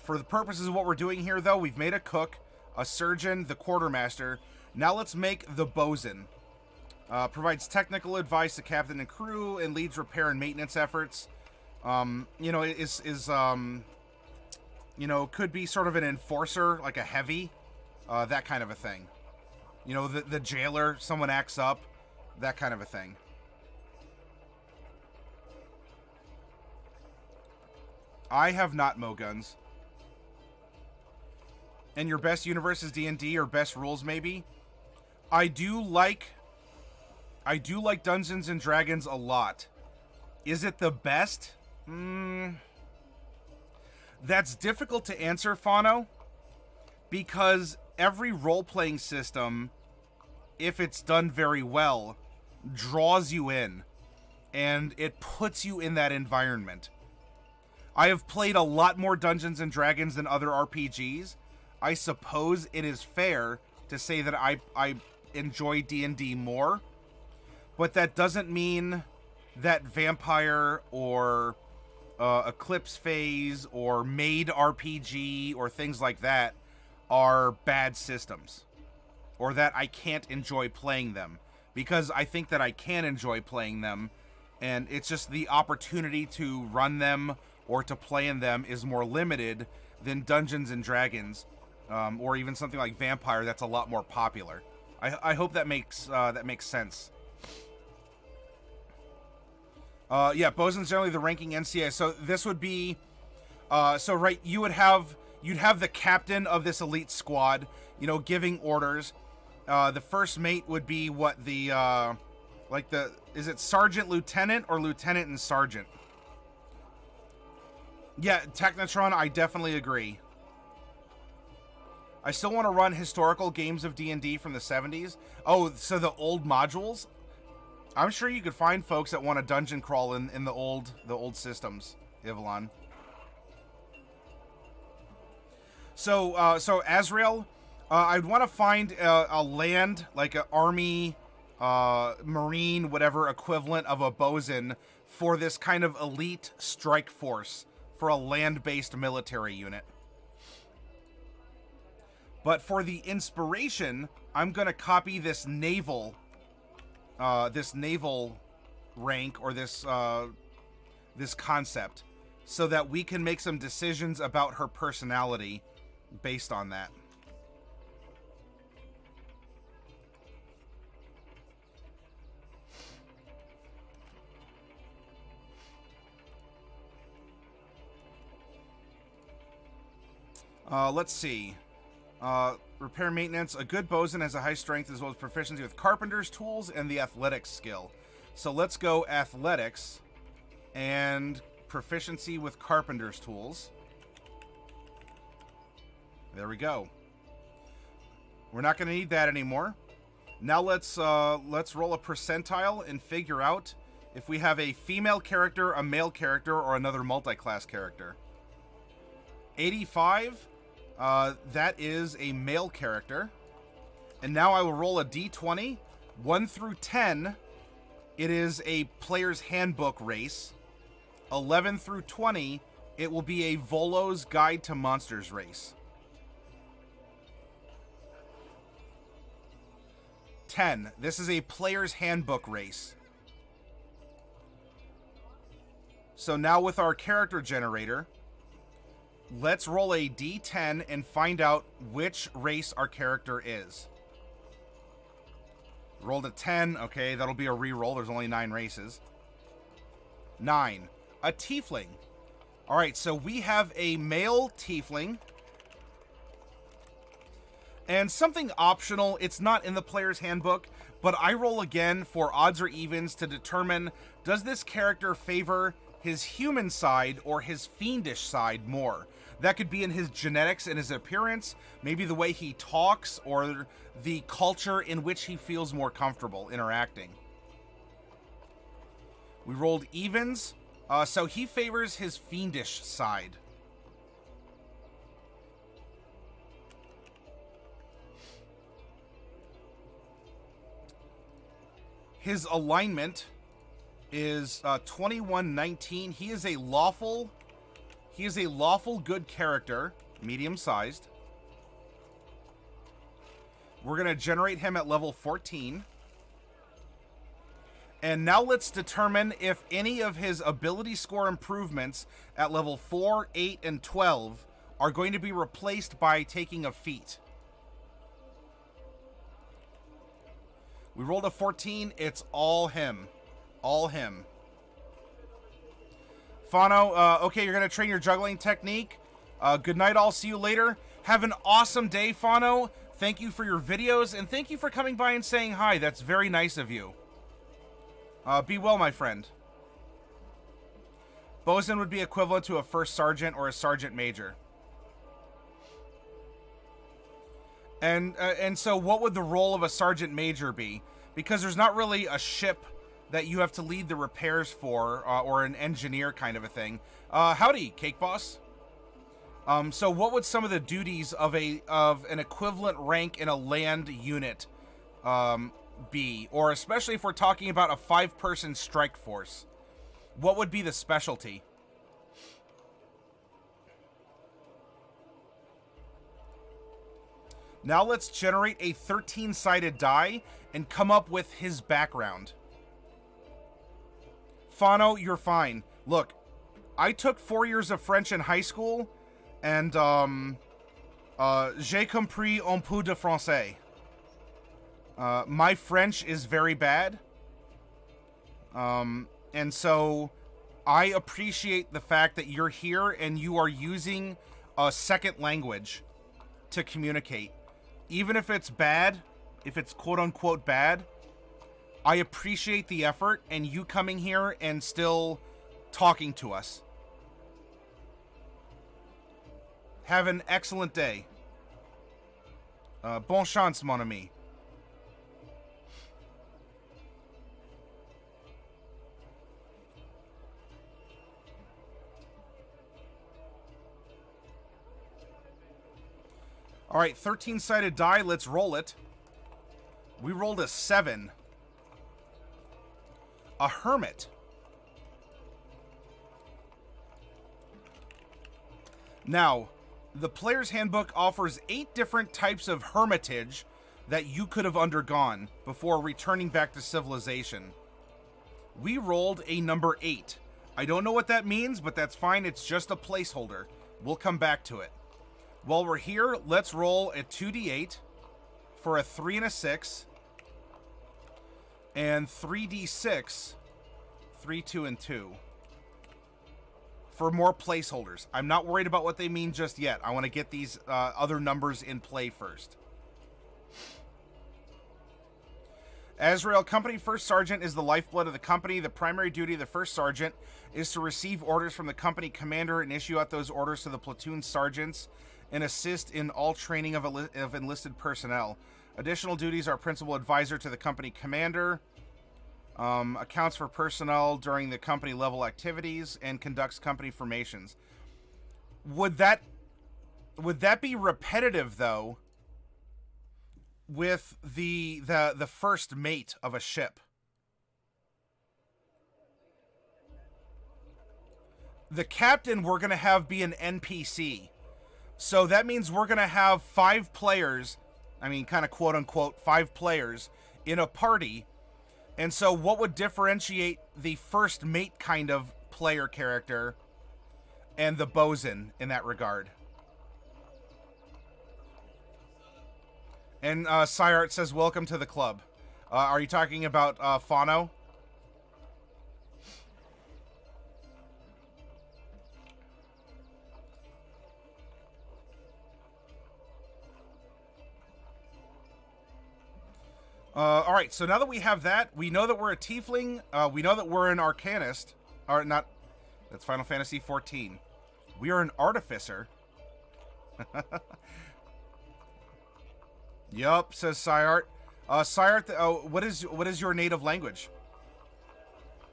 For the purposes of what we're doing here, though, we've made a cook, a surgeon, the quartermaster. Now let's make the bosun. Provides technical advice to captain and crew and leads repair and maintenance efforts. You know, you know, could be sort of an enforcer, like a heavy, that kind of a thing. You know, the jailer, someone acts up, that kind of a thing. I have not Mo guns. And your best universe is D&D, or best rules maybe? I do like Dungeons and Dragons a lot. Is it the best? That's difficult to answer, Fano, because every role-playing system, if it's done very well, draws you in, and it puts you in that environment. I have played a lot more Dungeons and Dragons than other RPGs. I suppose it is fair to say that I enjoy D&D more, but that doesn't mean that Vampire or Eclipse Phase or Made RPG or things like that are bad systems, or that I can't enjoy playing them, because I think that I can enjoy playing them, and it's just the opportunity to run them or to play in them is more limited than Dungeons and Dragons, or even something like Vampire that's a lot more popular. I hope that makes sense. Yeah, Bosun's generally the ranking NCA. So this would be, right, you'd have the captain of this elite squad, you know, giving orders. The first mate would be what is it sergeant, lieutenant, or lieutenant and sergeant? Yeah, Technotron, I definitely agree. I still want to run historical games of D&D from the 70s. Oh, so the old modules? I'm sure you could find folks that want a dungeon crawl in the old systems, Ivalon. So Azrael, I'd want to find a land, like an army, marine, whatever equivalent of a bosun for this kind of elite strike force for a land-based military unit. But for the inspiration, I'm going to copy this naval rank, or this concept, so that we can make some decisions about her personality based on that. Let's see. Repair maintenance. A good bosun has a high strength as well as proficiency with carpenter's tools and the athletics skill. So let's go athletics and proficiency with carpenter's tools. There we go. We're not going to need that anymore. Now let's roll a percentile and figure out if we have a female character, a male character, or another multi-class character. 85. That is a male character. And now I will roll a d20. 1 through 10, it is a player's handbook race. 11 through 20, it will be a Volo's Guide to Monsters race. 10, this is a player's handbook race. So now with our character generator, let's roll a d10 and find out which race our character is. Rolled a 10. Okay, that'll be a reroll. There's only 9 races. 9. A tiefling. Alright, so we have a male tiefling. And something optional, it's not in the player's handbook, but I roll again for odds or evens to determine, does this character favor his human side or his fiendish side more? That could be in his genetics and his appearance, maybe the way he talks, or the culture in which he feels more comfortable interacting. We rolled evens, so he favors his fiendish side. His alignment is 2119. He is a lawful He is a lawful good character, medium-sized. We're going to generate him at level 14. And now let's determine if any of his ability score improvements at level 4, 8, and 12 are going to be replaced by taking a feat. We rolled a 14. It's all him. All him. Fano, okay, you're going to train your juggling technique. Good night, I'll see you later. Have an awesome day, Fano. Thank you for your videos, and thank you for coming by and saying hi. That's very nice of you. Be well, my friend. Bosun would be equivalent to a first sergeant or a sergeant major. And so what would the role of a sergeant major be? Because there's not really a ship that you have to lead the repairs for, or an engineer kind of a thing. Howdy, Cake Boss. So what would some of the duties of an equivalent rank in a land unit be? Or especially if we're talking about a 5-person strike force, what would be the specialty? Now let's generate a 13-sided die and come up with his background. Fano, you're fine. Look, I took 4 years of French in high school, and j'ai compris un peu de français. My French is very bad. And so I appreciate the fact that you're here and you are using a second language to communicate. Even if it's bad, if it's quote-unquote bad, I appreciate the effort and you coming here and still talking to us. Have an excellent day. Bon chance, mon ami. All right, 13-sided die. Let's roll it. We rolled a 7. A Hermit. Now, the Player's Handbook offers 8 different types of hermitage that you could have undergone before returning back to civilization. We rolled a number 8. I don't know what that means, but that's fine. It's just a placeholder. We'll come back to it. While we're here, let's roll a 2d8 for a 3 and a 6, and 3d6, 3, 2, and 2, for more placeholders. I'm not worried about what they mean just yet. I want to get these other numbers in play first. Azrael, Company First Sergeant is the lifeblood of the company. The primary duty of the First Sergeant is to receive orders from the company commander and issue out those orders to the platoon sergeants and assist in all training of enlisted personnel. Additional duties are principal advisor to the company commander, accounts for personnel during the company level activities, and conducts company formations. Would that be repetitive though with the first mate of a ship? The captain we're going to have be an NPC. So that means we're going to have 5 players, I mean, kind of quote-unquote 5 players in a party. And so what would differentiate the first mate kind of player character and the bosun in that regard? And Cyart says, welcome to the club. Are you talking about Fano? All right, so now that we have that, we know that we're a Tiefling. We know that we're an Arcanist. Or not, that's Final Fantasy XIV. We are an Artificer. Yup, says Cyart. Cyart, what is your native language?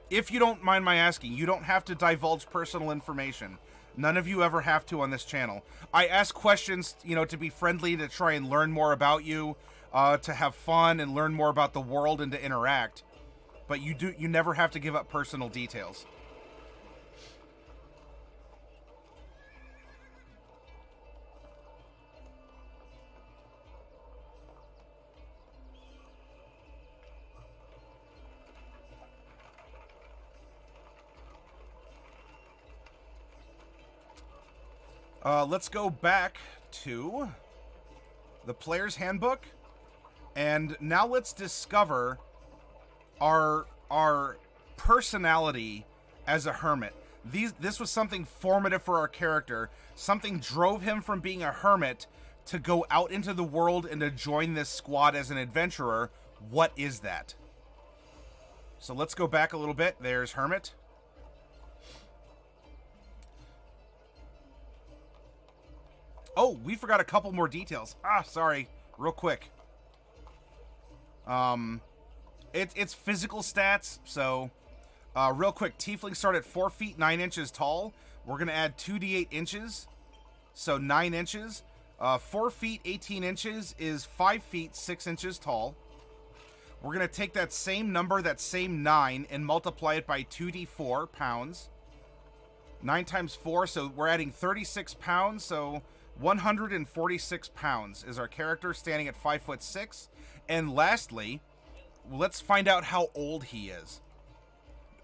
If you don't mind my asking, you don't have to divulge personal information. None of you ever have to on this channel. I ask questions, you know, to be friendly, to try and learn more about you. To have fun and learn more about the world and to interact, but you never have to give up personal details. Let's go back to the player's handbook, and now let's discover our personality as a hermit. This was something formative for our character. Something drove him from being a hermit to go out into the world and to join this squad as an adventurer. What is that? So let's go back a little bit. There's Hermit. Oh, we forgot a couple more details. Sorry. Real quick. It's physical stats, so real quick, Tiefling start at 4 feet 9 inches tall. We're gonna add 2d8 inches, so 9 inches. 4 feet 18 inches is 5 feet 6 inches tall. We're gonna take that same number, that same 9, and multiply it by 2d4 pounds. 9 times 4, so we're adding 36 pounds, so 146 pounds is our character, standing at 5'6". And lastly, let's find out how old he is.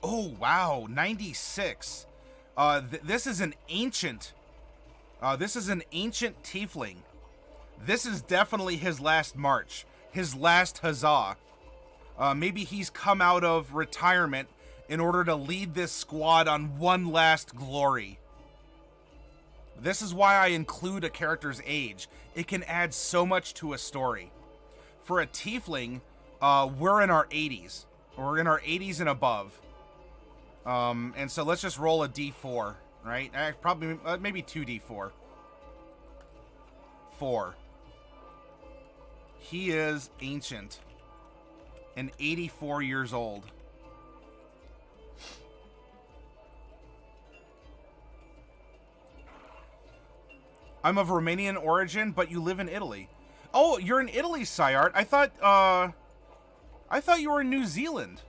Oh, wow, 96. This is an ancient. This is an ancient tiefling. This is definitely his last march, his last huzzah. Maybe he's come out of retirement in order to lead this squad on one last glory. This is why I include a character's age. It can add so much to a story. For a tiefling, we're in our 80s. We're in our 80s and above. And so let's just roll a d4, right? Probably, maybe 2d4. 4. He is ancient and 84 years old. I'm of Romanian origin, but you live in Italy. Oh, you're in Italy, Syart. I thought you were in New Zealand.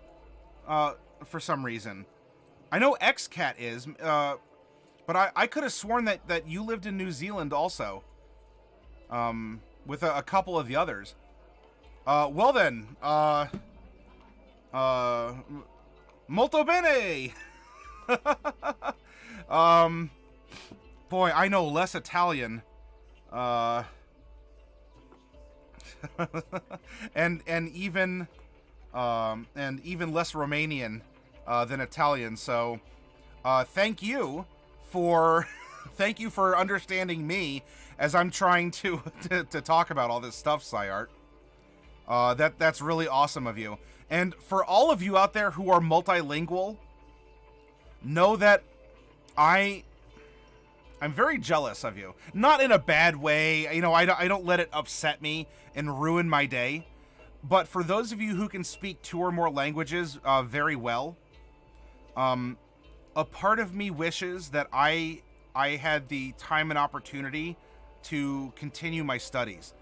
For some reason. I know XCat is, but I could have sworn that you lived in New Zealand also. With a couple of the others. Well then, molto bene! Boy, I know less Italian. and even less Romanian than Italian. So, thank you for understanding me as I'm trying to talk about all this stuff, Syart. That's really awesome of you. And for all of you out there who are multilingual, know that I'm very jealous of you. Not in a bad way. You know, I don't let it upset me and ruin my day. But for those of you who can speak 2 or more languages very well, a part of me wishes that I had the time and opportunity to continue my studies.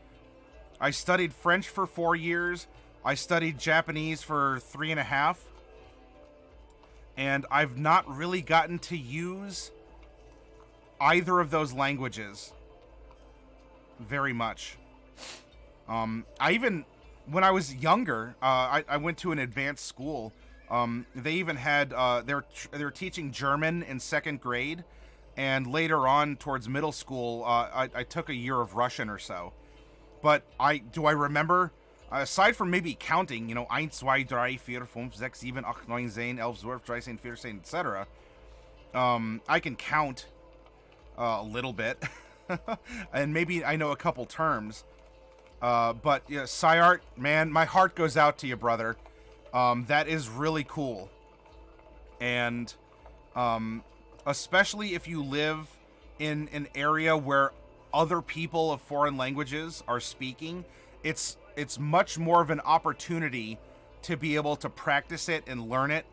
I studied French for 4 years. I studied Japanese for 3.5. And I've not really gotten to use either of those languages very much. I even, when I was younger, I went to an advanced school. They even had, they were teaching German in 2nd grade. And later on, towards middle school, I took a year of Russian or so. But I remember, aside from maybe counting, you know, 1, 2, 3, 4, 5, 6, 7, 8, 9, 10, 11, 12, 13, 14, etc. I can count a little bit. And maybe I know a couple terms. But, yeah, Syart, man, my heart goes out to you, brother. That is really cool. And, especially if you live in an area where other people of foreign languages are speaking, it's much more of an opportunity to be able to practice it and learn it.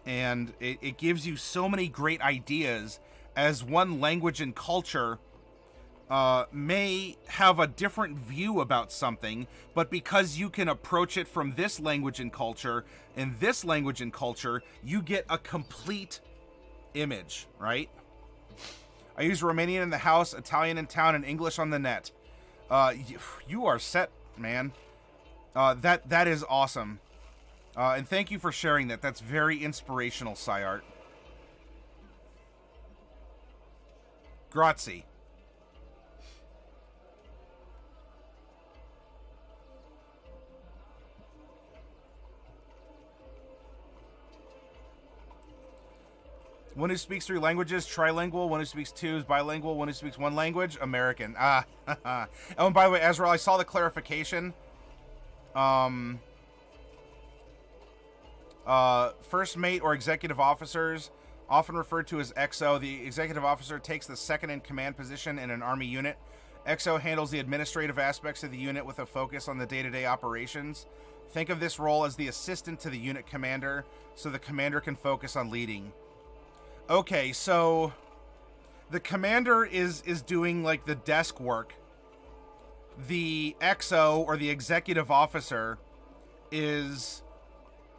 And it gives you so many great ideas, as one language and culture may have a different view about something, but because you can approach it from this language and culture and this language and culture, you get a complete image, right? I use Romanian in the house, Italian in town, and English on the net. You are set, man. That is awesome. And thank you for sharing that. That's very inspirational, Syart. Grazie. One who speaks 3 languages, trilingual. One who speaks 2 is bilingual. One who speaks 1 language, American. Ah, oh, and by the way, Azrael, I saw the clarification. First mate or executive officers, often referred to as XO. The executive officer takes the second in command position in an army unit. XO handles the administrative aspects of the unit with a focus on the day-to-day operations. Think of this role as the assistant to the unit commander, so the commander can focus on leading. Okay, so the commander is doing like the desk work. The XO or the executive officer is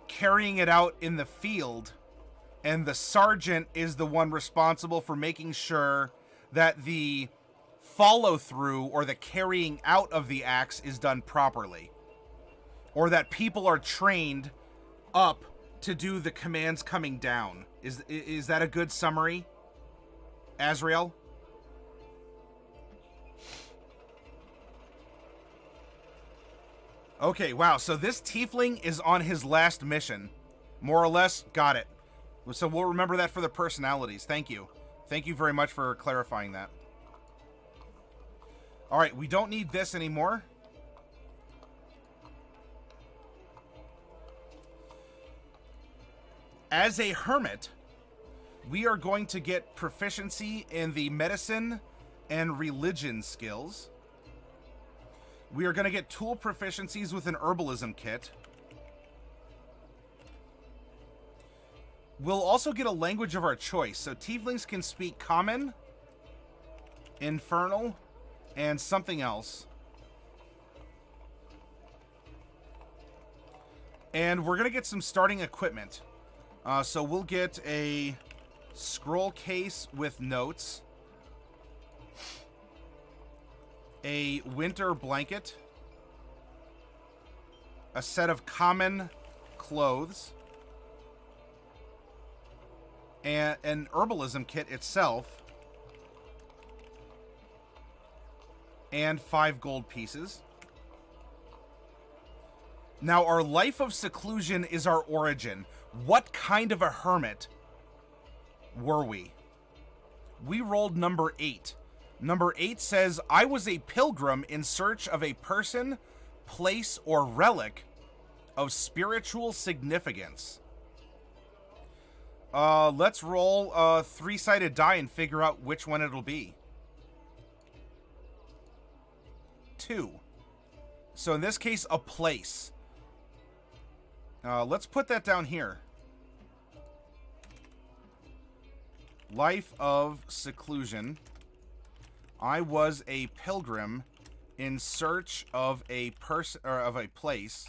carrying it out in the field, and the sergeant is the one responsible for making sure that the follow-through or the carrying out of the acts is done properly, or that people are trained up to do the commands coming down. Is that a good summary, Azrael? Okay, wow, so this Tiefling is on his last mission. More or less, got it. So we'll remember that for the personalities. Thank you. Thank you very much for clarifying that. Alright, we don't need this anymore. As a hermit, we are going to get proficiency in the medicine and religion skills. We are going to get tool proficiencies with an herbalism kit. We'll also get a language of our choice. So Tieflings can speak Common, Infernal, and something else. And we're going to get some starting equipment. So we'll get a scroll case with notes, a winter blanket, a set of common clothes, and an herbalism kit itself, and 5 gold pieces. Now, our life of seclusion is our origin. What kind of a hermit were we? We rolled number 8. Number 8 says, I was a pilgrim in search of a person, place, or relic of spiritual significance. Let's roll a 3-sided die and figure out which one it'll be. 2. So in this case, a place. Let's put that down here. Life of seclusion. I was a pilgrim in search of a person or of a place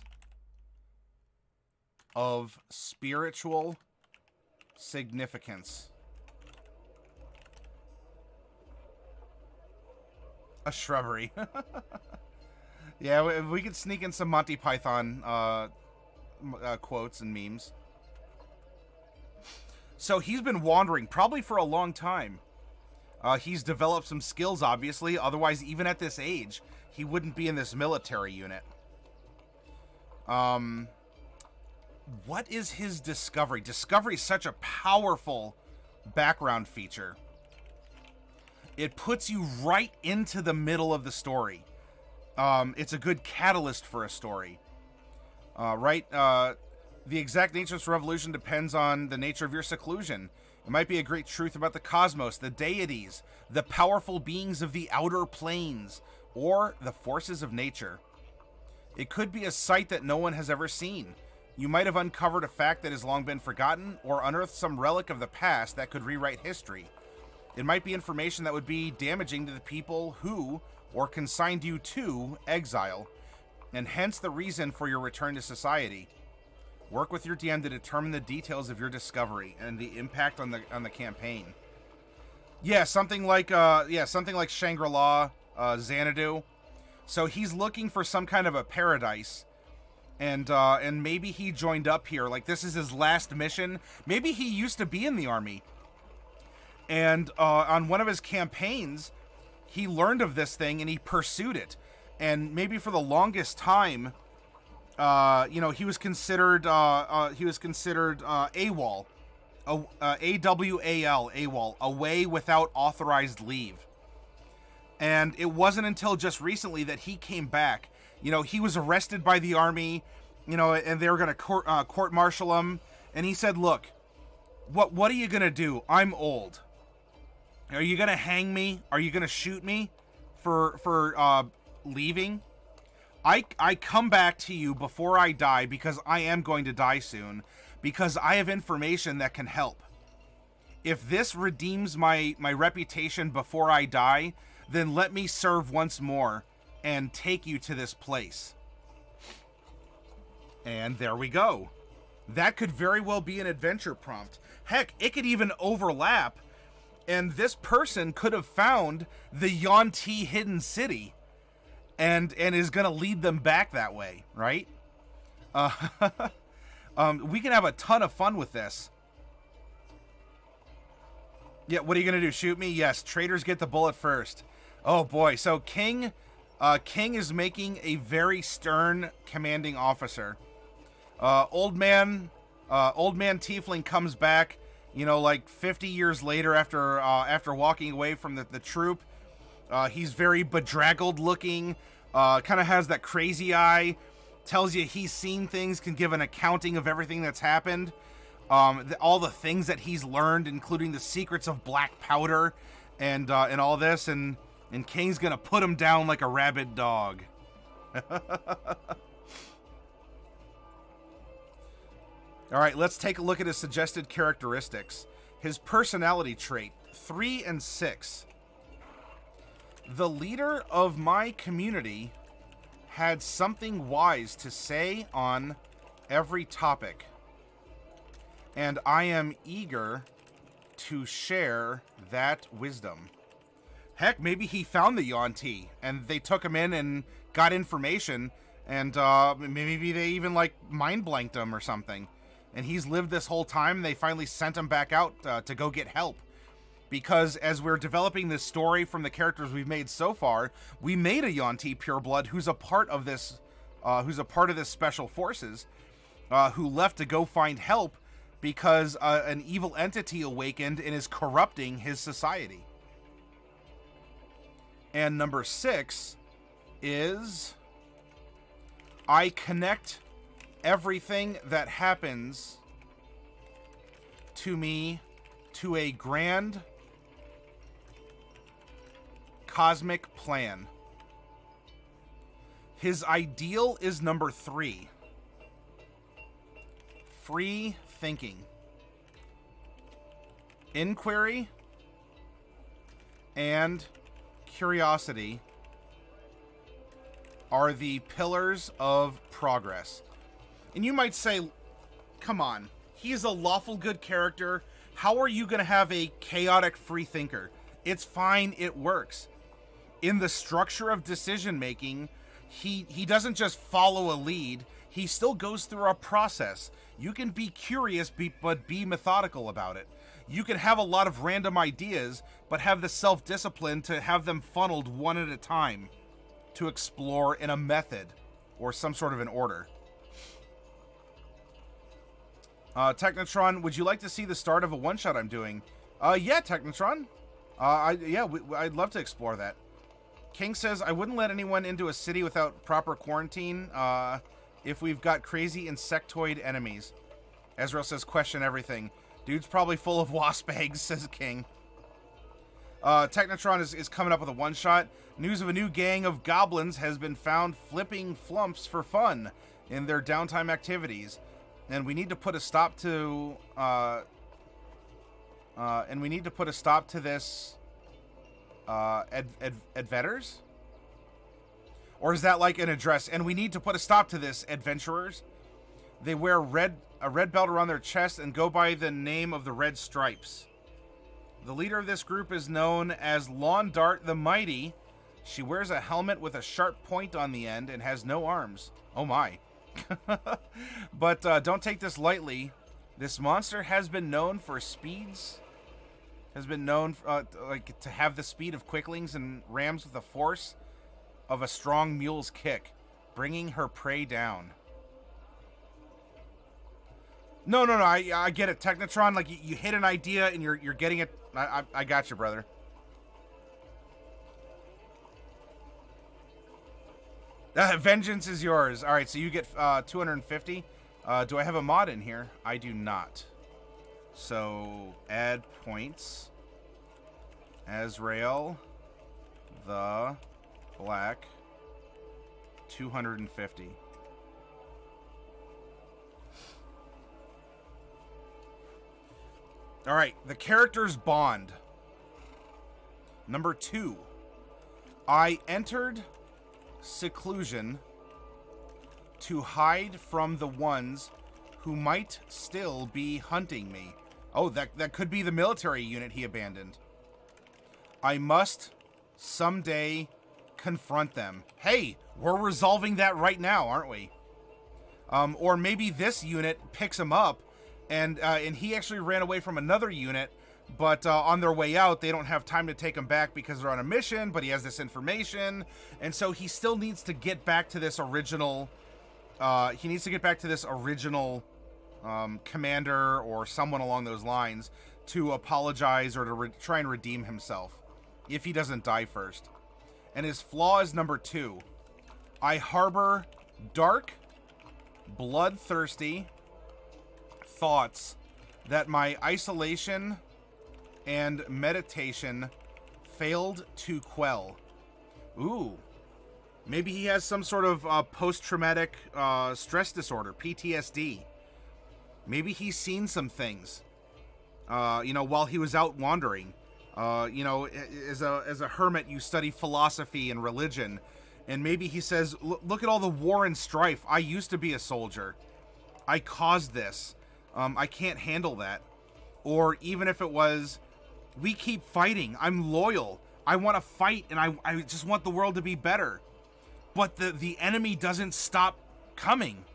of spiritual significance. A shrubbery. Yeah, we could sneak in some Monty Python quotes and memes. So he's been wandering probably for a long time. He's developed some skills, obviously. Otherwise, even at this age, he wouldn't be in this military unit. What is his discovery? Discovery is such a powerful background feature. It puts you right into the middle of the story. It's a good catalyst for a story. Right? The exact nature of this revolution depends on the nature of your seclusion. It might be a great truth about the cosmos, the deities, the powerful beings of the outer planes, or the forces of nature. It could be a sight that no one has ever seen. You might have uncovered a fact that has long been forgotten, or unearthed some relic of the past that could rewrite history. It might be information that would be damaging to the people who, or consigned you to, exile, and hence the reason for your return to society. Work with your DM to determine the details of your discovery and the impact on the campaign. Yeah, something like Shangri-La, Xanadu. So he's looking for some kind of a paradise, and maybe he joined up here. Like, this is his last mission. Maybe he used to be in the army, and on one of his campaigns, he learned of this thing and he pursued it. And maybe for the longest time, he was considered AWAL, AWAL, AWAL, away without authorized leave. And it wasn't until just recently that he came back. You know, he was arrested by the army, you know, and they were going to court-martial him. And he said, look, what are you going to do? I'm old. Are you going to hang me? Are you going to shoot me for leaving? I come back to you before I die, because I am going to die soon, because I have information that can help. If this redeems my reputation before I die, then let me serve once more and take you to this place. And there we go. That could very well be an adventure prompt. Heck, it could even overlap, and this person could have found the Yuan-Ti hidden city and is going to lead them back that way, right? We can have a ton of fun with this. Yeah, what are you going to do? Shoot me? Yes, traitors get the bullet first. Oh boy, so King is making a very stern commanding officer. Old man Tiefling comes back, you know, like 50 years later after walking away from the troop. He's very bedraggled looking, kind of has that crazy eye, tells you he's seen things, can give an accounting of everything that's happened. All the things that he's learned, including the secrets of black powder and all this, and King's gonna put him down like a rabid dog. Alright, let's take a look at his suggested characteristics. His personality trait, 3 and 6. The leader of my community had something wise to say on every topic, and I am eager to share that wisdom. Heck, maybe he found the Yuan-Ti, and they took him in and got information, and maybe they even, like, mind-blanked him or something. And he's lived this whole time, and they finally sent him back out to go get help. Because as we're developing this story from the characters we've made so far, we made a Yuan-Ti pureblood who's a part of this, special forces, who left to go find help because an evil entity awakened and is corrupting his society. And number 6 is I connect everything that happens to me to a grand cosmic plan. His ideal is number 3. Free thinking. Inquiry and curiosity are the pillars of progress. And you might say, come on, he's a lawful good character. How are you going to have a chaotic free thinker? It's fine, it works. In the structure of decision making, he doesn't just follow a lead, he still goes through a process. You can be curious, but be methodical about it. You can have a lot of random ideas, but have the self-discipline to have them funneled one at a time to explore in a method or some sort of an order. Technotron, would you like to see the start of a one-shot I'm doing? Yeah, Technotron. I'd love to explore that. King says, I wouldn't let anyone into a city without proper quarantine, if we've got crazy insectoid enemies. Ezreal says, question everything. Dude's probably full of wasp eggs, says King. Technotron is coming up with a one-shot. News of a new gang of goblins has been found flipping flumps for fun in their downtime activities. And we need to put a stop to... this... adventures? Or is that like an address? And we need to put a stop to this, adventurers. They wear a red belt around their chest and go by the name of the Red Stripes. The leader of this group is known as Lawn Dart the Mighty. She wears a helmet with a sharp point on the end and has no arms. Oh my. But don't take this lightly. This monster has been known for speeds. Has been known to have the speed of quicklings and rams with the force of a strong mule's kick, bringing her prey down. No, no, no. I get it. Technotron, like you hit an idea and you're getting it. I got you, brother. Vengeance is yours. All right, so you get 250. Do I have a mod in here? I do not. So add points. Azrael, the Black, 250. All right, the character's bond. Number 2. I entered seclusion to hide from the ones who might still be hunting me. Oh, that could be the military unit he abandoned. I must someday confront them. Hey, we're resolving that right now, aren't we? Or maybe this unit picks him up, and he actually ran away from another unit, but on their way out, they don't have time to take him back because they're on a mission, but he has this information, and so he still needs to get back to this original, commander or someone along those lines to apologize or to try and redeem himself, if he doesn't die first. And his flaw is number 2. I harbor dark, bloodthirsty thoughts that my isolation and meditation failed to quell. Ooh. Maybe he has some sort of post-traumatic stress disorder, PTSD. Maybe he's seen some things, while he was out wandering. As a hermit, you study philosophy and religion, and maybe he says, look at all the war and strife. I used to be a soldier. I caused this. I can't handle that. Or even if it was, we keep fighting. I'm loyal. I want to fight, and I just want the world to be better. But the enemy doesn't stop coming.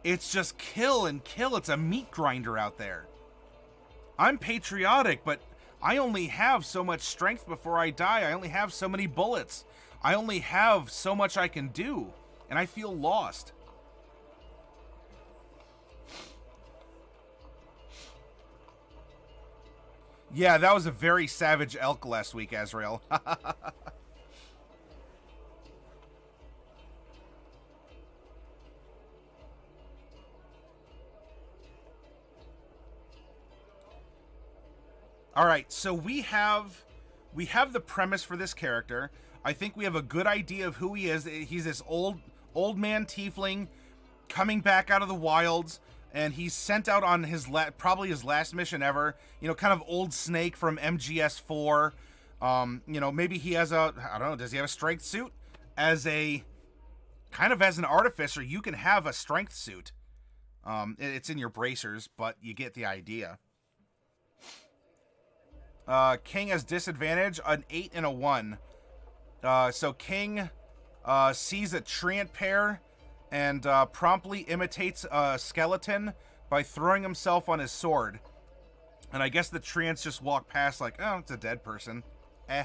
It's just kill and kill. It's a meat grinder out there. I'm patriotic, but I only have so much strength before I die. I only have so many bullets. I only have so much I can do, and I feel lost. Yeah, that was a very savage elk last week, Azrael. All right, so we have the premise for this character. I think we have a good idea of who he is. He's this old man tiefling coming back out of the wilds, and he's sent out on his probably his last mission ever. Kind of old Snake from MGS4. Maybe he has I don't know. Does he have a strength suit? As an artificer, you can have a strength suit. It's in your bracers, but you get the idea. King has disadvantage, an 8 and a 1. So King sees a treant pair and promptly imitates a skeleton by throwing himself on his sword. And I guess the treants just walk past like, oh, it's a dead person. Eh.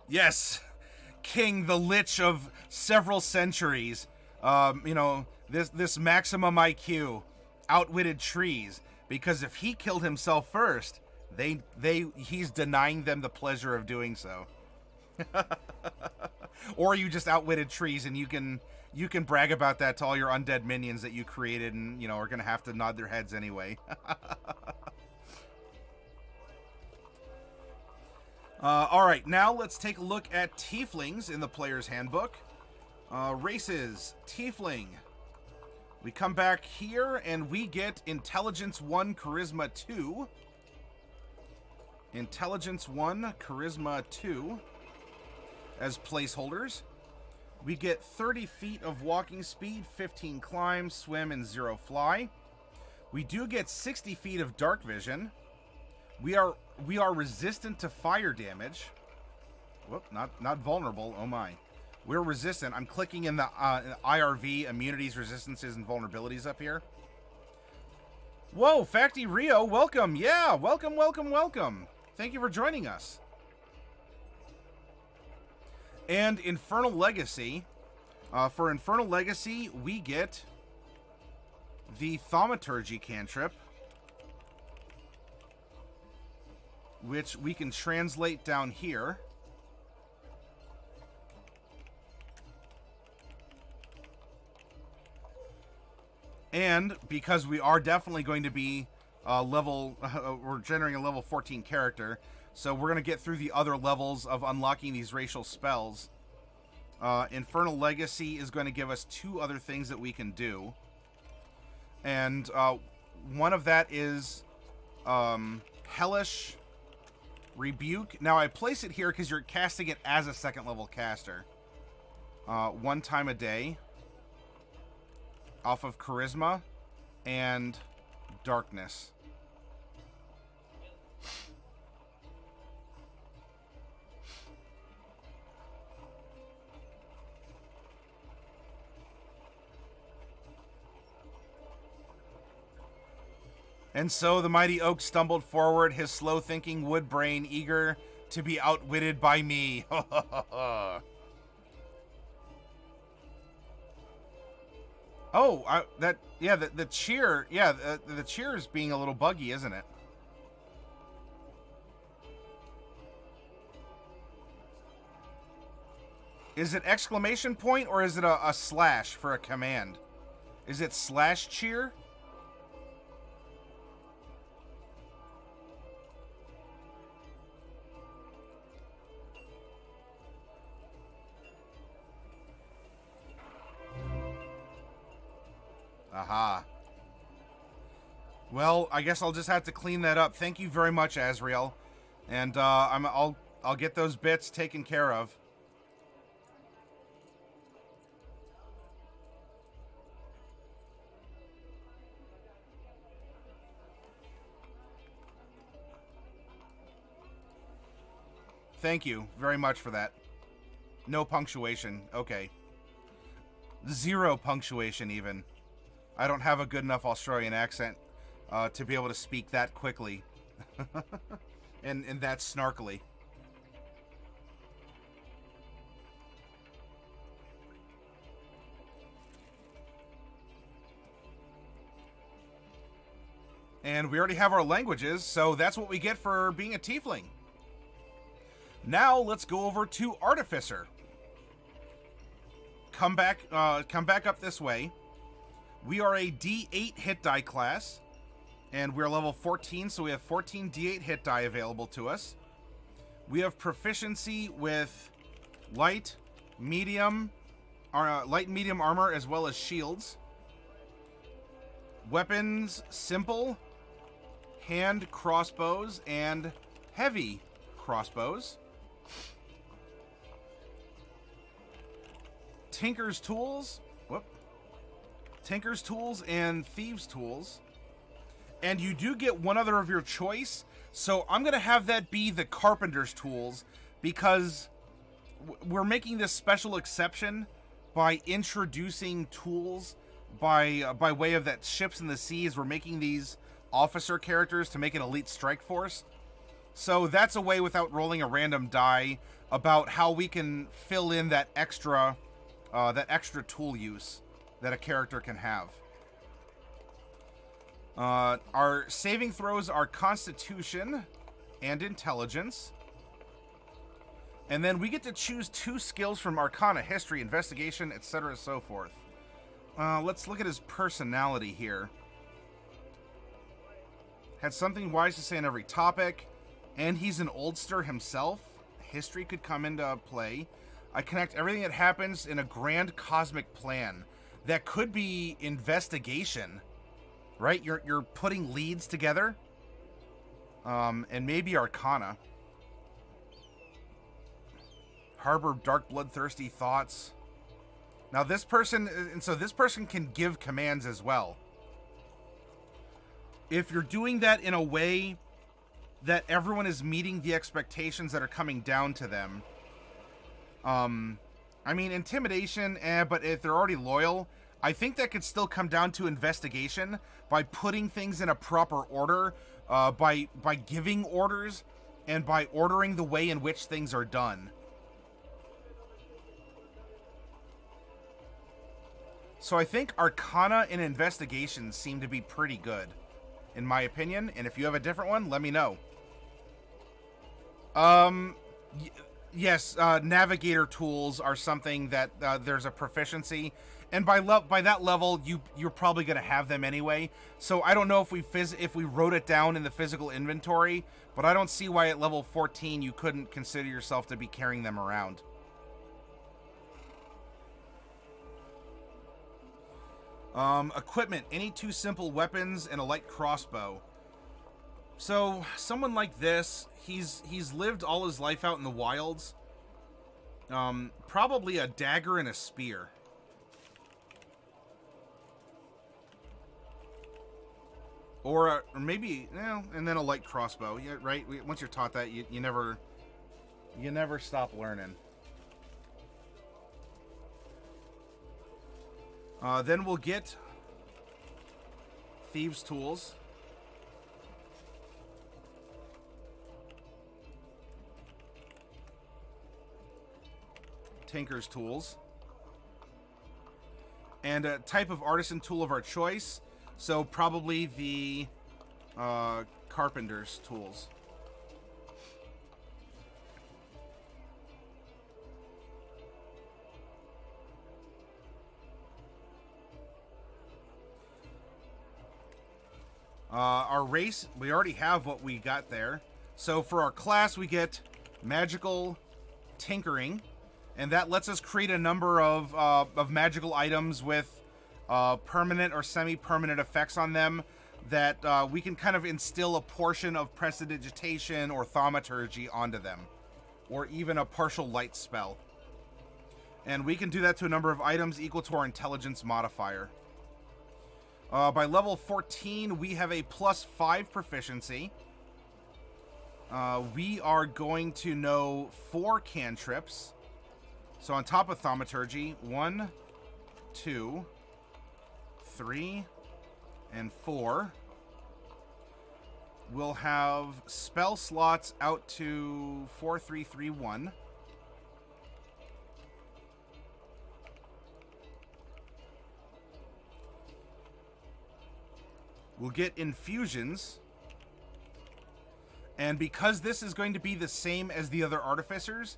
Yes, King, the Lich of several centuries. This maximum IQ, outwitted trees. Because if he killed himself first, he's denying them the pleasure of doing so. Or you just outwitted trees, and you can brag about that to all your undead minions that you created, and are gonna have to nod their heads anyway. Alright, now let's take a look at Tieflings in the player's handbook. Races, Tiefling. We come back here and we get Intelligence 1, Charisma 2. Intelligence 1, Charisma 2 as placeholders. We get 30 feet of walking speed, 15 climb, swim, and 0 fly. We do get 60 feet of dark vision. We are resistant to fire damage. Whoop, not vulnerable. Oh my. We're resistant. I'm clicking in the IRV, immunities, resistances, and vulnerabilities up here. Whoa, Facty Rio, welcome. Yeah, welcome, welcome, welcome. Thank you for joining us. And Infernal Legacy. For Infernal Legacy, we get the Thaumaturgy cantrip, which we can translate down here. And because we are definitely going to be we're generating a level 14 character, so we're going to get through the other levels of unlocking these racial spells. Infernal Legacy is going to give us 2 other things that we can do. And one of that is Hellish Rebuke. Now, I place it here because you're casting it as a 2nd level caster. 1 time a day. Off of Charisma and Darkness. And so the mighty oak stumbled forward, his slow-thinking wood brain eager to be outwitted by me. Oh, the cheer, the cheer is being a little buggy, isn't it? Is it exclamation point or is it a slash for a command? Is it slash cheer? Aha. Well, I guess I'll just have to clean that up. Thank you very much, Azrael. And I'll get those bits taken care of. Thank you very much for that. No punctuation. Okay. 0 punctuation, even. I don't have a good enough Australian accent to be able to speak that quickly. and that snarkily. And we already have our languages, so that's what we get for being a Tiefling. Now let's go over to Artificer. Come back up this way. We are a D8 hit die class, and we're level 14, so we have 14 D8 hit die available to us. We have proficiency with light, medium armor, as well as shields. Weapons, simple, hand crossbows, and heavy crossbows. Tinker's tools and Thieves' tools. And you do get one other of your choice, so I'm going to have that be the Carpenter's tools, because we're making this special exception by introducing tools by way of that ships in the seas. We're making these officer characters to make an elite strike force. So that's a way, without rolling a random die, about how we can fill in that extra tool use that a character can have. Our saving throws are Constitution and Intelligence. And then we get to choose 2 skills from Arcana, History, Investigation, etc., so forth. Let's look at his personality here. Had something wise to say on every topic, and he's an oldster himself. History could come into play. I connect everything that happens in a grand cosmic plan. That could be investigation, right? You're putting leads together, and maybe Arcana. Harbor dark bloodthirsty thoughts. Now this person can give commands as well. If you're doing that in a way that everyone is meeting the expectations that are coming down to them. I mean, intimidation, but if they're already loyal, I think that could still come down to investigation by putting things in a proper order, by giving orders, and by ordering the way in which things are done. So I think Arcana and Investigation seem to be pretty good, in my opinion. And if you have a different one, let me know. Yes, Navigator tools are something that there's a proficiency. And by that level, you're probably going to have them anyway. So I don't know if we wrote it down in the physical inventory, but I don't see why at level 14 you couldn't consider yourself to be carrying them around. Equipment, any 2 simple weapons and a light crossbow. So someone like this, he's lived all his life out in the wilds. Probably a dagger and a spear. Or maybe, and then a light crossbow. Yeah, right. Once you're taught that, you never stop learning. Then we'll get Thieves' Tools. Tinker's Tools. And a type of artisan tool of our choice. So probably the Carpenter's Tools. Our race, we already have what we got there. So for our class, we get magical tinkering, and that lets us create a number of magical items with permanent or semi-permanent effects on them that we can kind of instill a portion of prestidigitation or thaumaturgy onto them, or even a partial light spell. And we can do that to a number of items equal to our intelligence modifier. By level 14, we have a +5 proficiency. We are going to know 4 cantrips. So on top of thaumaturgy, 1, 2, 3, and 4. We'll have spell slots out to 4, 3, 3, 1. We'll get infusions. And because this is going to be the same as the other artificers,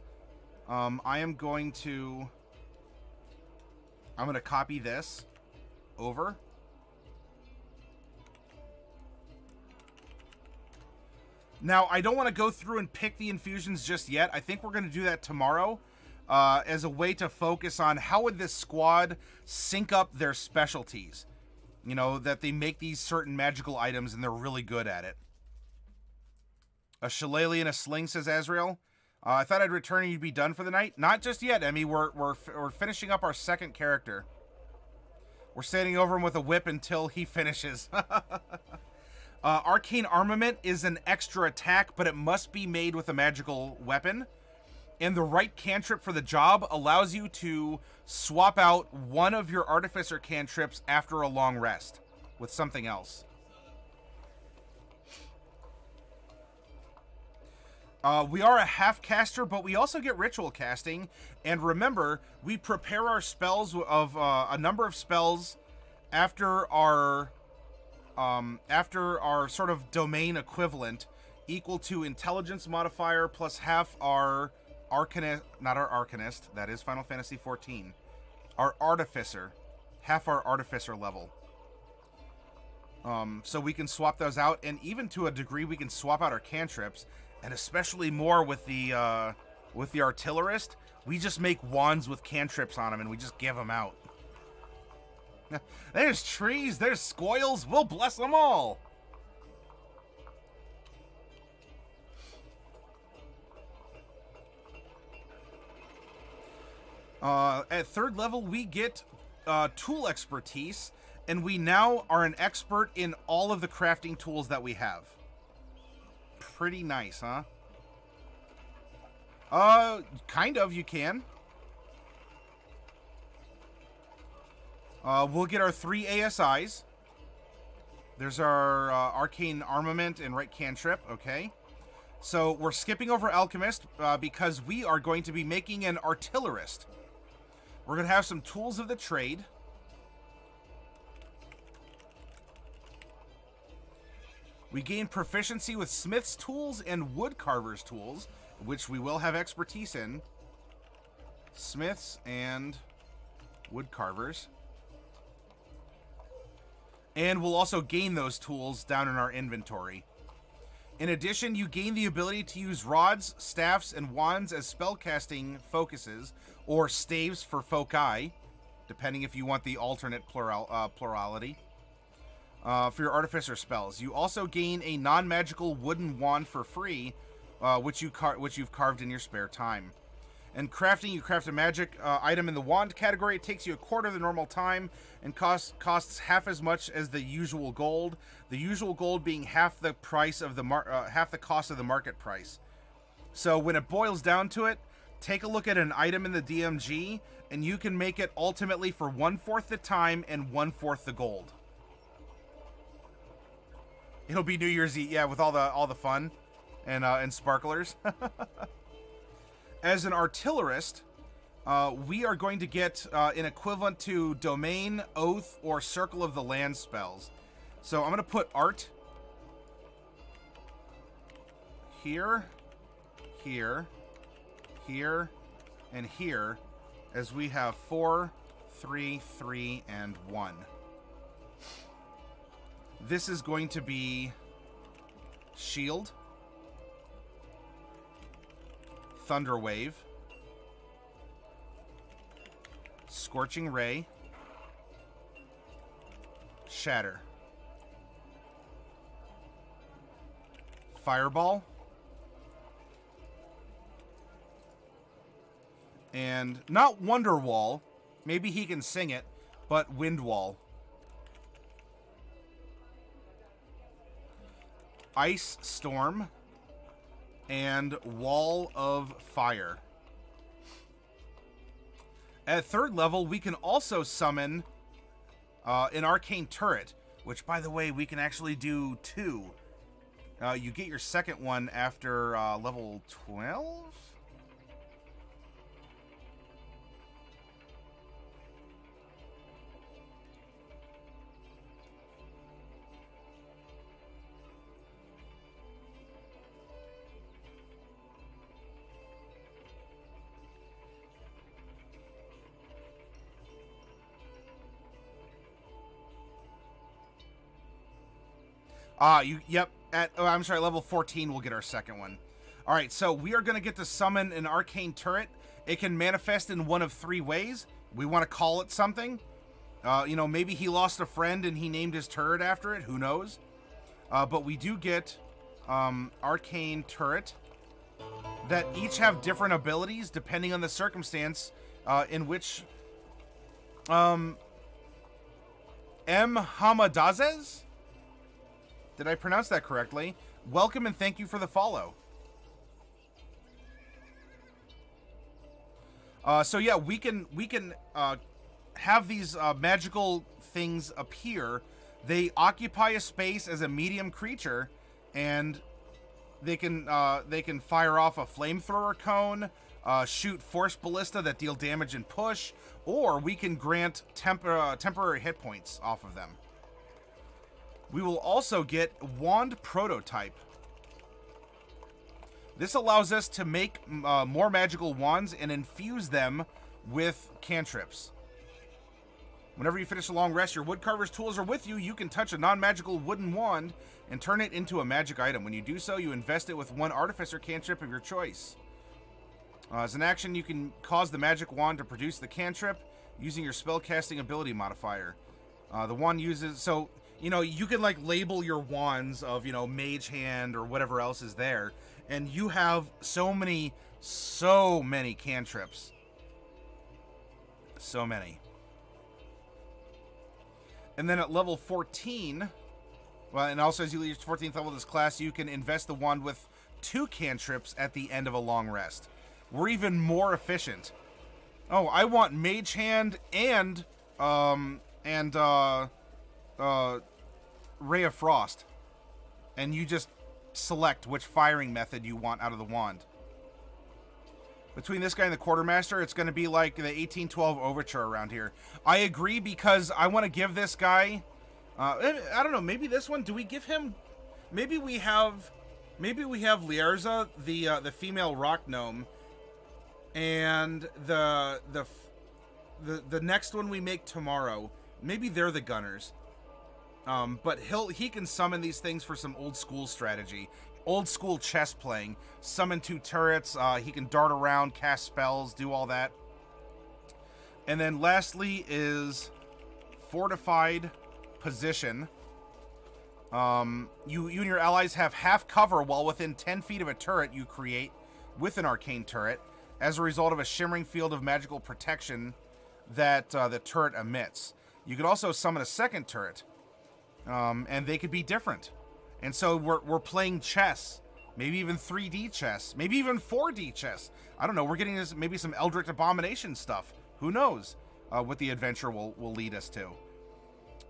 I'm going to copy this over. Now, I don't want to go through and pick the infusions just yet. I think we're going to do that tomorrow as a way to focus on how would this squad sync up their specialties. You know, that they make these certain magical items and they're really good at it. A shillelagh and a sling, says Azrael. I thought I'd return and you'd be done for the night. Not just yet, Emmy. We're finishing up our second character. We're standing over him with a whip until he finishes. Arcane Armament is an extra attack, but it must be made with a magical weapon. And the right cantrip for the job allows you to swap out one of your Artificer cantrips after a long rest with something else. We are a half caster, but we also get ritual casting. And remember, we prepare our spells of a number of spells after our sort of domain equivalent, equal to intelligence modifier plus half our Arcanist, not our Arcanist, that is Final Fantasy XIV. Our Artificer, half our Artificer level. So we can swap those out, and even to a degree we can swap out our cantrips, and especially more with the Artillerist. We just make wands with cantrips on them, and we just give them out. There's trees, there's squoils, we'll bless them all! At 3rd level, we get tool expertise, and we now are an expert in all of the crafting tools that we have. Pretty nice, huh? Kind of, you can. We'll get our 3 ASIs. There's our Arcane Armament and Right Cantrip, okay. So we're skipping over Alchemist because we are going to be making an Artillerist. We're going to have some tools of the trade. We gain proficiency with Smith's tools and Woodcarver's tools, which we will have expertise in. Smiths and Woodcarvers. And we'll also gain those tools down in our inventory. In addition, you gain the ability to use rods, staffs, and wands as spellcasting focuses, or staves for foci, depending if you want the alternate plurality. For your Artificer spells. You also gain a non-magical wooden wand for free, which you've carved in your spare time. And crafting, you craft a magic item in the wand category. It takes you a quarter of the normal time and costs half as much as the usual gold. The usual gold being half the price of the half the cost of the market price. So when it boils down to it, take a look at an item in the DMG, and you can make it ultimately for 1/4 the time and 1/4 the gold. It'll be New Year's Eve, yeah, with all the fun and sparklers. As an Artillerist, we are going to get an equivalent to Domain, Oath, or Circle of the Land spells. So I'm going to put Art here, here, here, and here, as we have 4, 3, 3, and 1. This is going to be Shield, Thunder Wave, Scorching Ray, Shatter, Fireball, and not Wonderwall, maybe he can sing it, but Windwall. Ice Storm, and Wall of Fire. At 3rd level, we can also summon an Arcane Turret, which, by the way, we can actually do 2. You get your second one after level 12? I'm sorry, level 14 we'll get our second one. Alright, so we are going to get to summon an Arcane Turret. It can manifest in one of 3 ways. We want to call it something. Maybe he lost a friend and he named his turret after it. Who knows? But we do get Arcane Turret that each have different abilities depending on the circumstance in which M. Hamadazes? Did I pronounce that correctly? Welcome and thank you for the follow. So yeah, we can have these magical things appear. They occupy a space as a medium creature, and they can fire off a flamethrower cone, shoot force ballista that deal damage and push, or we can grant temporary hit points off of them. We will also get Wand Prototype. This allows us to make more magical wands and infuse them with cantrips. Whenever you finish a long rest, your Woodcarver's tools are with you. You can touch a non-magical wooden wand and turn it into a magic item. When you do so, you invest it with one Artificer cantrip of your choice. As an action, you can cause the magic wand to produce the cantrip using your spellcasting ability modifier. The wand uses... So... you can label your wands of, Mage Hand or whatever else is there. And you have so many cantrips. So many. And then at level 14, and also as you reach 14th level of this class, you can invest the wand with 2 cantrips at the end of a long rest. We're even more efficient. Oh, I want Mage Hand and and Ray of Frost. And you just select which firing method you want out of the wand. Between this guy and the Quartermaster, it's going to be like the 1812 Overture around here. I agree, because I want to give this guy... I don't know, maybe this one, do we give him... Maybe we have Lierza, the female rock gnome, and the next one we make tomorrow, maybe they're the gunners. But he can summon these things for some old school strategy. Old school chess playing. Summon 2 turrets, he can dart around, cast spells, do all that. And then lastly is Fortified Position. You and your allies have half cover while within 10 feet of a turret you create with an Arcane Turret as a result of a shimmering field of magical protection that the turret emits. You could also summon a second turret, and they could be different. And so we're playing chess, maybe even 3D chess, maybe even 4D chess. I don't know, we're getting this, maybe some Eldritch Abomination stuff. Who knows what the adventure will lead us to.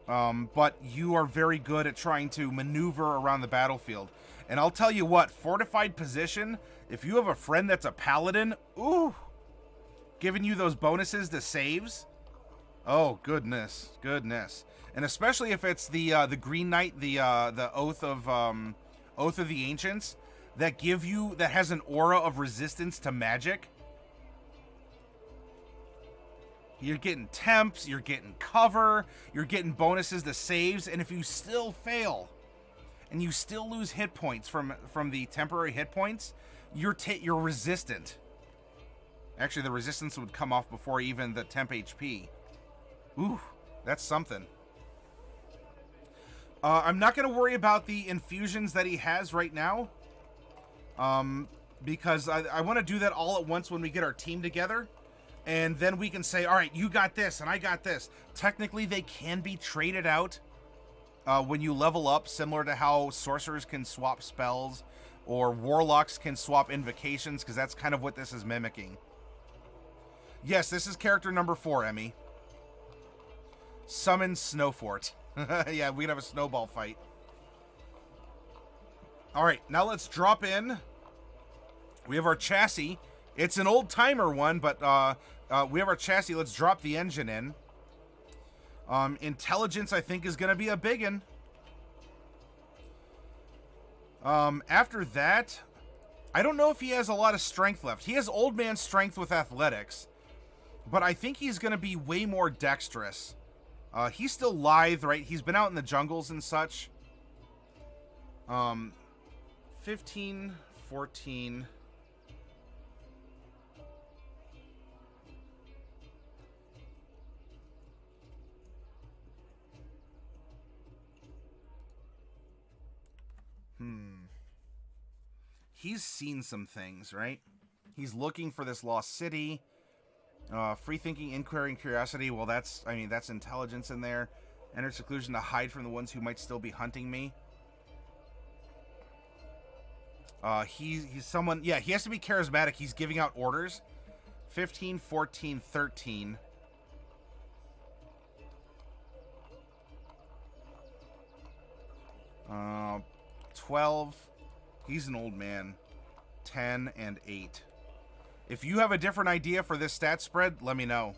But you are very good at trying to maneuver around the battlefield. And I'll tell you what, Fortified Position, if you have a friend that's a paladin, ooh, giving you those bonuses to saves. Oh, goodness. And especially if it's the Green Knight, the Oath of the Ancients, that has an aura of resistance to magic. You're getting temps, you're getting cover, you're getting bonuses to saves, and if you still fail, and you still lose hit points from the temporary hit points, you're resistant. Actually, the resistance would come off before even the temp HP. Ooh, that's something. I'm not going to worry about the infusions that he has right now, because I want to do that all at once when we get our team together. And then we can say, all right, you got this and I got this. Technically, they can be traded out when you level up, similar to how sorcerers can swap spells or warlocks can swap invocations, because that's kind of what this is mimicking. Yes, this is character number 4, Emmy. Summon Snowfort. Yeah, we'd have a snowball fight. All right, now let's drop in. We have our chassis. It's an old-timer one, but we have our chassis. Let's drop the engine in. Intelligence, I think, is going to be a biggin. After that, I don't know if he has a lot of strength left. He has old man strength with athletics, but I think he's going to be way more dexterous. He's still lithe, right? He's been out in the jungles and such. 15, 14... He's seen some things, right? He's looking for this lost city. Free thinking, inquiry, and curiosity. Well, that's intelligence in there. Enter seclusion to hide from the ones who might still be hunting me. He's someone... Yeah, he has to be charismatic. He's giving out orders. 15, 14, 13. 12. He's an old man. 10 and 8. If you have a different idea for this stat spread, let me know.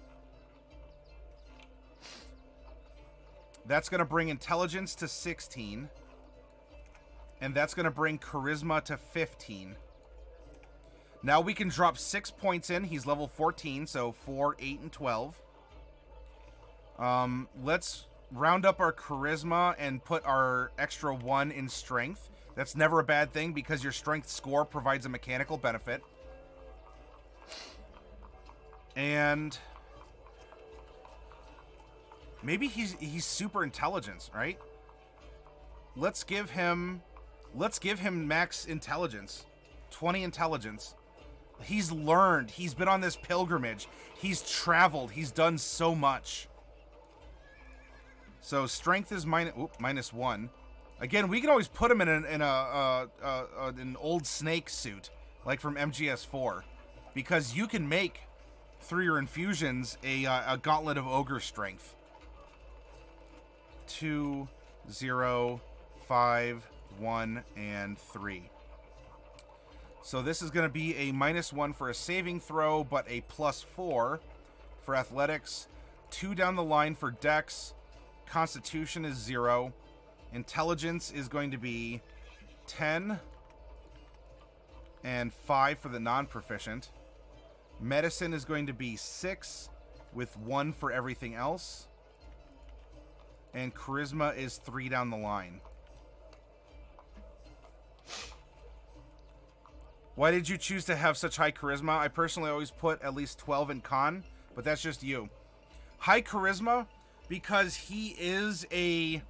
That's going to bring intelligence to 16. And that's going to bring charisma to 15. Now we can drop 6 points in. He's level 14, so 4, 8, and 12. Let's round up our charisma and put our extra 1 in strength. That's never a bad thing because your strength score provides a mechanical benefit. And maybe he's super intelligence, right? Let's give him max intelligence. 20 intelligence. He's learned. He's been on this pilgrimage. He's traveled. He's done so much. So strength is minus 1. Again, we can always put him in an old snake suit, like from MGS4, because you can make, through your infusions, a gauntlet of ogre strength. 2, 0, 5, 1, and 3. So this is going to be a -1 for a saving throw, but a +4 for athletics. 2 down the line for dex. Constitution is 0. Intelligence is going to be 10 and 5 for the non-proficient. Medicine is going to be 6 with 1 for everything else. And charisma is 3 down the line. Why did you choose to have such high charisma? I personally always put at least 12 in con, but that's just you. High charisma because he is, in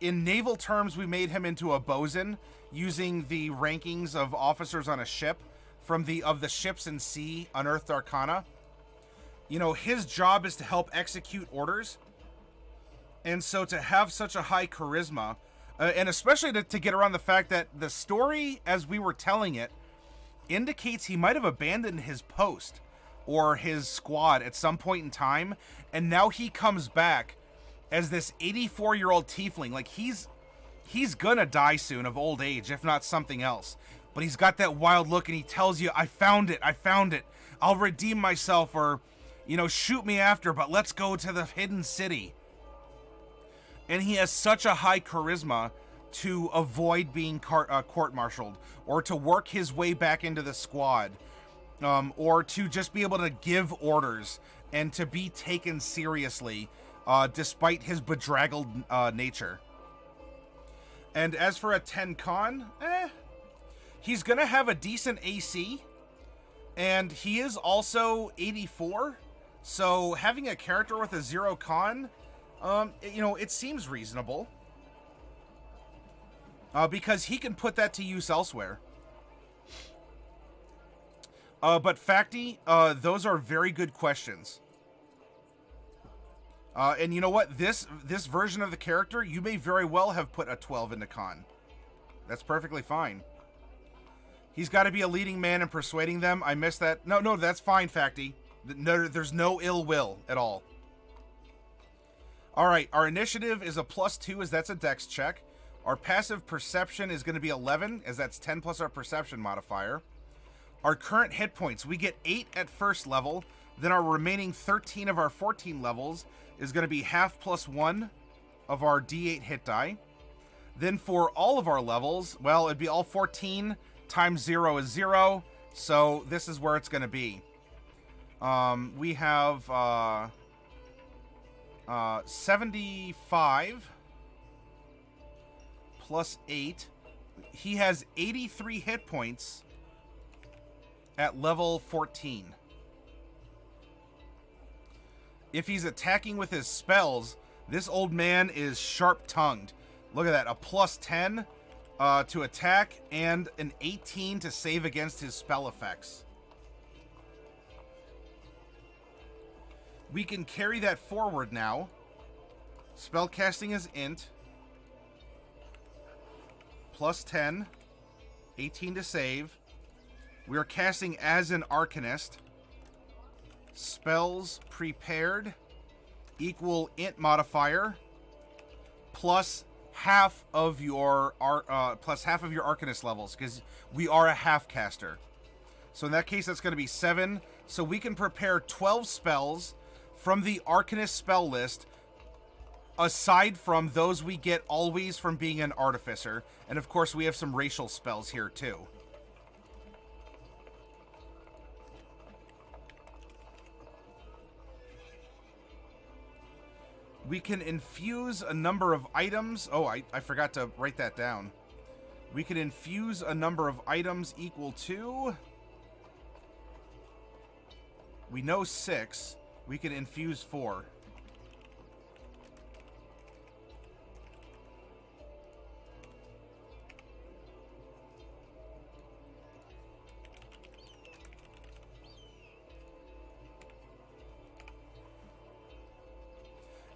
naval terms, we made him into a bosun using the rankings of officers on a ship from the ships in sea, Unearthed Arcana. You know, his job is to help execute orders. And so to have such a high charisma, and especially to get around the fact that the story, as we were telling it, indicates he might have abandoned his post or his squad at some point in time, and now he comes back as this 84-year-old tiefling. Like, he's gonna die soon of old age, if not something else. But he's got that wild look, and he tells you, I found it. I'll redeem myself, or, you know, shoot me after, but let's go to the hidden city. And he has such a high charisma to avoid being court-martialed, or to work his way back into the squad, or to just be able to give orders and to be taken seriously, despite his bedraggled nature. And as for a 10 con, he's going to have a decent AC, and he is also 84, so having a character with a 0 con, you know, it seems reasonable. Because he can put that to use elsewhere. But Facty, those are very good questions. And you know what? This version of the character, you may very well have put a 12 into con. That's perfectly fine. He's got to be a leading man and persuading them. I missed that. No, that's fine, Facty. No, there's no ill will at all. Alright, our initiative is a +2, as that's a dex check. Our passive perception is going to be 11, as that's 10 plus our perception modifier. Our current hit points, we get 8 at first level, then our remaining 13 of our 14 levels is going to be half +1 of our d8 hit die. Then for all of our levels, well, it'd be all 14 times 0 is 0, so this is where it's going to be. We have 75 plus 8. He has 83 hit points at level 14. If he's attacking with his spells, this old man is sharp-tongued. Look at that, a +10 to attack and an 18 to save against his spell effects. We can carry that forward now. Spellcasting is int. +10. 18 to save. We are casting as an Arcanist. Spells prepared equal int modifier plus half of your Arcanist levels, because we are a half caster. So in that case, that's going to be 7. So we can prepare 12 spells from the Arcanist spell list, aside from those we get always from being an Artificer. And of course, we have some racial spells here too. We can infuse a number of items. Oh, I forgot to write that down. We can infuse a number of items equal to... We know 6. We can infuse 4.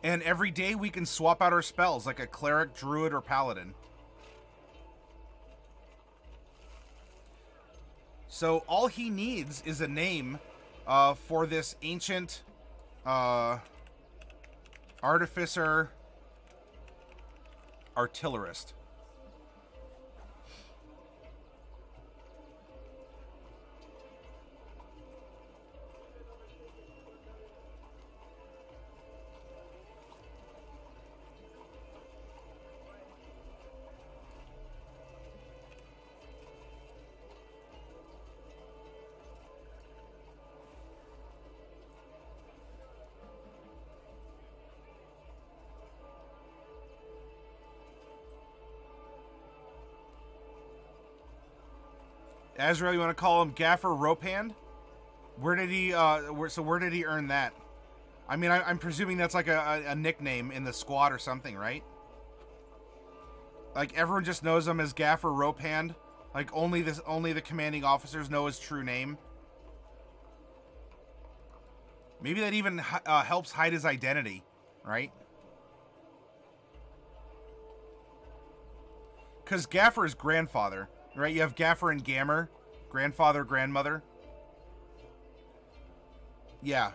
And every day we can swap out our spells, like a cleric, druid, or paladin. So all he needs is a name for this ancient Artificer, Artillerist. Azrael, you want to call him Gaffer Ropehand? Where did he, where did he earn that? I mean, I'm presuming that's like a nickname in the squad or something, right? Like, everyone just knows him as Gaffer Ropehand? Like, only the commanding officers know his true name? Maybe that even helps hide his identity, right? Because Gaffer is grandfather. Right, you have Gaffer and Gammer, grandfather, grandmother. Yeah.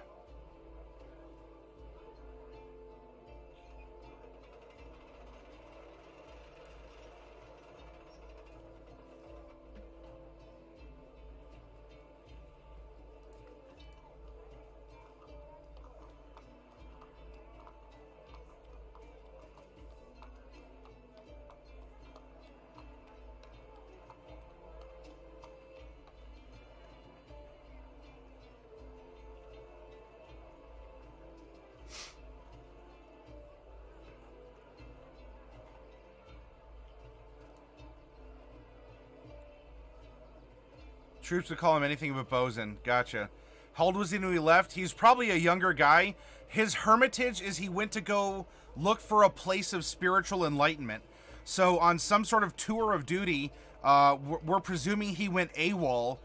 Troops would call him anything but Bosun. Gotcha. How old was he when he left? He's probably a younger guy. His hermitage is he went to go look for a place of spiritual enlightenment. So on some sort of tour of duty, we're presuming he went AWAL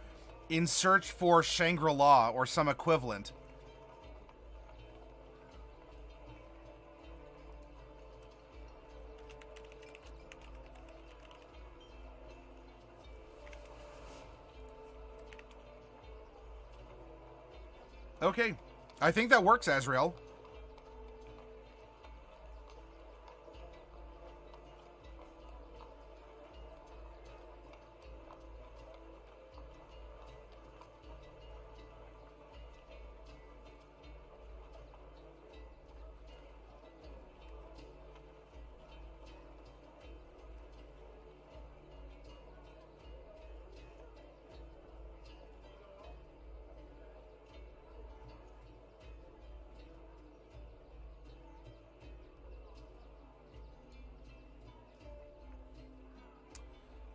in search for Shangri-La or some equivalent. Okay. I think that works, Azrael.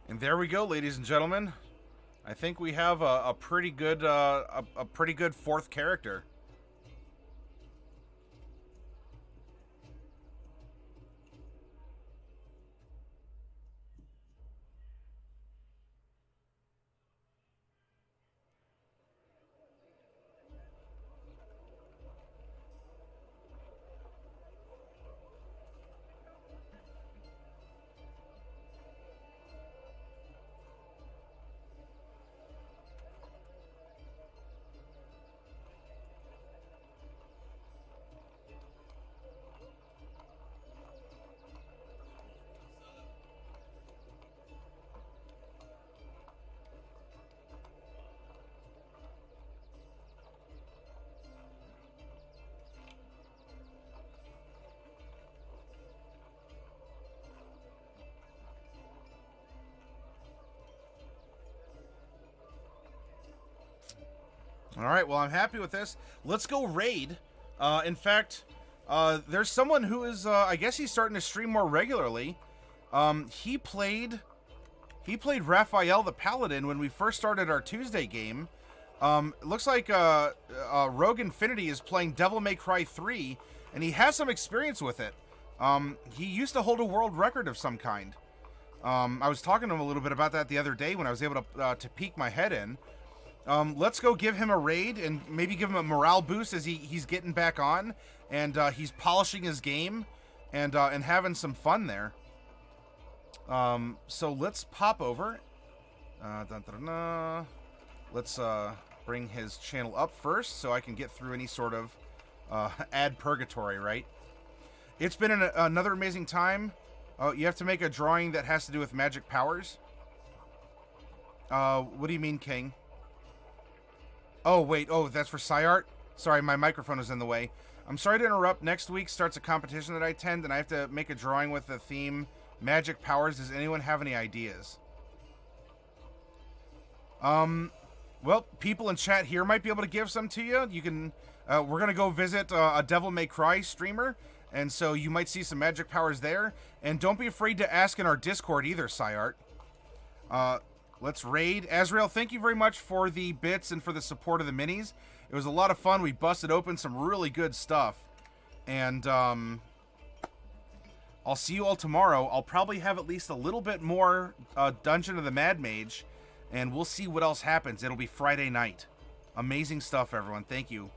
And there we go, ladies and gentlemen. I think we have a pretty good fourth character. All right, well, I'm happy with this. Let's go raid. In fact, there's someone who is, I guess he's starting to stream more regularly. He played Raphael the Paladin when we first started our Tuesday game. It looks like Rogue Infinity is playing Devil May Cry 3, and he has some experience with it. He used to hold a world record of some kind. I was talking to him a little bit about that the other day when I was able to peek my head in. Let's go give him a raid and maybe give him a morale boost as he's getting back on and he's polishing his game and having some fun there. So let's pop over. Let's bring his channel up first so I can get through any sort of ad purgatory, right? It's been another amazing time. Oh, you have to make a drawing that has to do with magic powers. What do you mean, King? Oh, wait. Oh, that's for Psyart? Sorry, my microphone is in the way. I'm sorry to interrupt. Next week starts a competition that I attend, and I have to make a drawing with the theme Magic Powers. Does anyone have any ideas? Well, people in chat here might be able to give some to you. You can, we're going to go visit a Devil May Cry streamer, and so you might see some magic powers there. And don't be afraid to ask in our Discord either, Psyart. Let's raid. Azrael, thank you very much for the bits and for the support of the minis. It was a lot of fun. We busted open some really good stuff. And, I'll see you all tomorrow. I'll probably have at least a little bit more Dungeon of the Mad Mage, and we'll see what else happens. It'll be Friday night. Amazing stuff, everyone. Thank you.